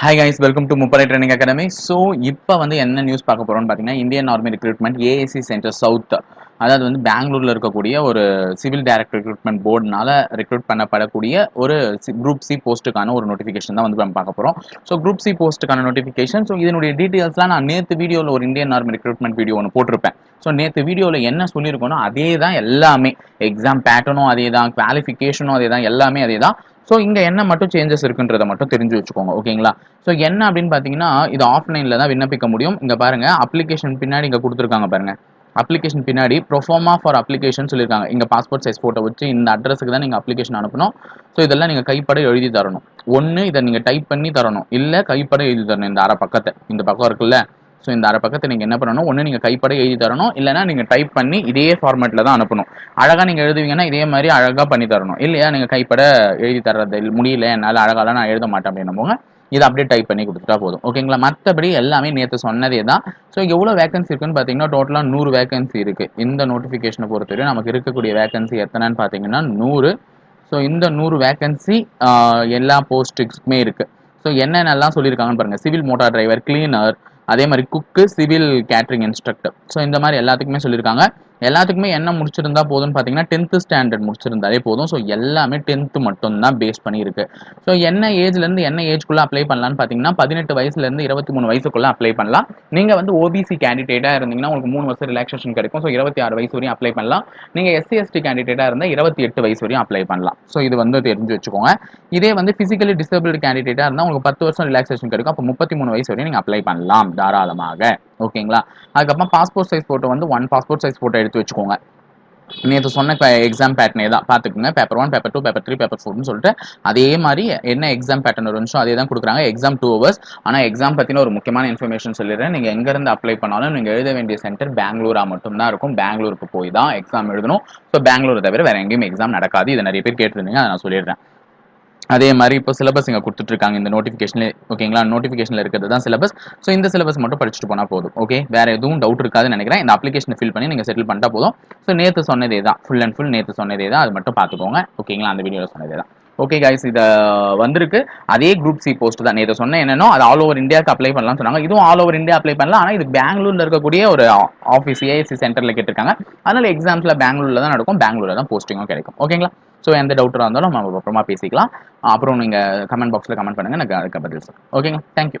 Hi guys, welcome to முப்படை training academy. So இப்போ வந்து என்ன நியூஸ் பார்க்க போகிறோம்னு பார்த்தீங்கன்னா, Indian army recruitment AAC centre south, அதாவது வந்து பெங்களூரில் இருக்கக்கூடிய ஒரு சிவில் டைரக்டர் ரெக்ரூட்மெண்ட் போர்டுனால ரெக்ரூட் பண்ணப்படக்கூடிய ஒரு குரூப் சி போஸ்ட்டுக்கான ஒரு நோட்டிஃபிகேஷன் தான் வந்து நம்ம பார்க்க போகிறோம். ஸோ குரூப் சி போஸ்ட்டுக்கான நோட்டிஃபிகேஷன். ஸோ இதனுடைய டீட்டெயில்ஸ்லாம் நான் நேற்று வீடியோவில் ஒரு இந்தியன் ஆர்மி ரெக்ரூட்மெண்ட் வீடியோ ஒன்று போட்டிருப்பேன். ஸோ நேற்று வீடியோவில் என்ன சொல்லியிருக்கோனோ அதே தான் எல்லாமே, எக்ஸாம் பேட்டர்னும் அதே தான், குவாலிஃபிகேஷனும் அதே தான், எல்லாமே அதே தான். ஸோ இங்கே என்ன மட்டும் சேஞ்சஸ் இருக்குன்றதை மட்டும் தெரிஞ்சு வச்சுக்கோங்க, ஓகேங்களா? ஸோ என்ன அப்படின்னு பார்த்தீங்கன்னா, இது ஆஃப்லைனில் தான் விண்ணப்பிக்க முடியும். இங்கே பாருங்க, அப்ளிகேஷன் பின்னாடி இங்கே கொடுத்துருக்காங்க பாருங்க. அப்ளிகேஷன் பின்னாடி ப்ரொஃபார்மா ஃபார் அப்ளிகேஷன் சொல்லியிருக்காங்க. இங்கே பாஸ்போர்ட் சைஸ் ஃபோட்டோ வச்சு இந்த அட்ரஸுக்கு தான் நீங்கள் அப்ளிகேஷன் அனுப்பணும். ஸோ இதெல்லாம் நீங்கள் கைப்பட எழுதி தரணும். ஒன்று இதை நீங்கள் டைப் பண்ணி தரணும், இல்லை கைப்பட எழுதி தரணும். இந்த அரை பக்கத்தை, இந்த பக்கம் இருக்குல்ல, ஸோ இந்த அரை பக்கத்தை நீங்கள் என்ன பண்ணணும், ஒன்று நீங்கள் கைப்பட எழுதி தரணும், இல்லைனா நீங்கள் டைப் பண்ணி இதே ஃபார்மேட்டில் தான் அனுப்பணும். அழகாக நீங்கள் எழுதுவீங்கன்னா இதே மாதிரி அழகாக பண்ணி தரணும். இல்லையா நீங்கள் கைப்பட எழுதி தர்றது முடியல, என்னால் அழகாக நான் எழுத மாட்டேன் அப்படின்னு போங்க, இதை அப்படியே டைப் பண்ணி கொடுத்துட்டா போதும், ஓகேங்களா? மற்றபடி எல்லாமே நேற்று சொன்னதே தான். ஸோ எவ்வளோ வேகன்சி இருக்குன்னு பார்த்தீங்கன்னா, டோட்டலாக 100 வேகன்சி இருக்குது. இந்த நோட்டிஃபிகேஷனை பொறுத்தவரை நமக்கு இருக்கக்கூடிய வேகன்சி எத்தனைன்னு பார்த்தீங்கன்னா 100. ஸோ இந்த 100 வேகன்சி எல்லா போஸ்ட்டுக்குமே இருக்குது. ஸோ என்னென்னலாம் சொல்லியிருக்காங்கன்னு பாருங்கள். சிவில் மோட்டார் டிரைவர், கிளீனர், அதே மாதிரி குக்கு, சிவில் கேட்ரிங் இன்ஸ்ட்ரக்டர். ஸோ இந்த மாதிரி எல்லாத்துக்குமே சொல்லியிருக்காங்க. எல்லாத்துக்குமே என்ன முடிச்சிருந்தா போதும்னு பார்த்தீங்கன்னா 10th ஸ்டாண்டர்ட் முடிச்சிருந்தாலே போதும். ஸோ எல்லாமே 10th மட்டும்தான் பேஸ் பண்ணியிருக்கு. ஸோ என்ன ஏஜ்லேருந்து என்ன ஏஜ்குள்ளே அப்ளை பண்ணலான்னு பார்த்தீங்கன்னா, 18 வயசுலேருந்து 23 வயசுக்குள்ளே அப்ளை பண்ணலாம். நீங்கள் வந்து ஓபிசி கேண்டிடேட்டாக இருந்தீங்கன்னா உங்களுக்கு 3 வருஷம் ரிலாக்ஸேஷன் கிடைக்கும். ஸோ 26 வயசு வரையும் அப்ளை பண்ணலாம். நீங்கள் எஸ்சி/எஸ்டி கேண்டிடேட்டாக இருந்தால் 28 வயசு வரையும் அப்ளை பண்ணலாம். ஸோ இது வந்து தெரிஞ்சு வச்சுக்கோங்க. இதே வந்து ஃபிசிக்கலி டிசபிலிட்டி கேண்டிடேட்டாக இருந்தால் உங்களுக்கு 10 வருஷம் ரிலாக்ஸேஷன் கிடைக்கும். அப்போ 33 வயசு வரையும் நீங்கள் அப்ளை பண்ணலாம் தாராளமாக, ஓகேங்களா? அதுக்கப்புறம் பாஸ்போர்ட் சைஸ் ஃபோட்டோ வந்து 1 பாஸ்போர்ட் சைஸ் ஃபோட்டோ எடுத்து வச்சுக்கோங்க. நேற்று சொன்ன எக்ஸாம் பேட்டர்னே தான் பார்த்துக்குங்க. பேப்பர் 1, பேப்பர் 2, பேப்பர் 3, பேப்பர் 4னு சொல்லிட்டு அதே மாதிரி என்ன எக்ஸாம் பேட்டர்ன் இருந்துச்சோ அதே தான் கொடுக்குறாங்க. Exam 2 hours. ஆனால் எக்ஸாம் பற்றின ஒரு முக்கியமான இன்ஃபர்மேஷன் சொல்லிடுறேன். நீங்கள் எங்கேருந்து அப்ளை பண்ணாலும் நீங்கள் எழுத வேண்டிய சென்டர் பெங்களூராக மட்டும்தான் இருக்கும். பெங்களூருக்கு போய் தான் எக்ஸாம் எழுதணும். ஸோ பெங்களூரை தவிர வேறு எங்கேயும் எக்ஸாம் நடக்காது. இதை நிறைய பேர் கேட்டிருந்தீங்க, அதை நான் சொல்லிடுறேன். அதே மாதிரி இப்போ சிலபஸ் இங்கே கொடுத்துட்ருக்காங்க இந்த நோட்டிஃபிகேஷனில், ஓகேங்களா? நோட்டிஃபிகேஷனில் இருக்கிறது தான் சிலபஸ். ஸோ இந்த சிலபஸ் மட்டும் படிச்சுட்டு போனால் போதும், ஓகே? வேறு எதுவும் டவுட் இருக்காதுன்னு நினைக்கிறேன். இந்த அப்ளிகேஷனை ஃபில் பண்ணி நீங்கள் செட்டில் பண்ணிட்டா போதும். ஸோ நேற்று சொன்னதே தான், ஃபுல் அண்ட் ஃபுல் நேற்று சொன்னதே தான், அது மட்டும் பார்த்துக்கோங்க, ஓகேங்களா? அந்த வீடியோவில் சொன்னதே தான். ஓகே கைஸ், இதை வந்திருக்கு அதே குரூப் சி போஸ்ட் தான். நேற்று சொன்ன என்னன்னோ அது ஆல் ஓவர் இந்தியாவுக்கு அப்ளை பண்ணலாம்னு சொன்னாங்க. இதுவும் ஆல் ஓவர் இந்தியா அப்ளை பண்ணலாம். ஆனால் இது பெங்களூரில் இருக்கக்கூடிய ஒரு ஆஃபீஸ், ஏஎஸ்சி சென்டரில் கேட்டிருக்காங்க. அதனால் எக்ஸாம்ஸில் பெங்களூரில் தான் நடக்கும், பெங்களூரில் தான் போஸ்டிங்கும் கிடைக்கும், ஓகேங்களா? ஸோ எந்த டவுட்டாக இருந்தாலும் நம்ம அப்புறமா பேசிக்கலாம். அப்புறம் நீங்கள் கமெண்ட் பாக்ஸில் கமெண்ட் பண்ணுங்கள், எனக்கு அதுக்கு பதில் சொல்லுங்கள், ஓகேங்களா? தேங்க்யூ.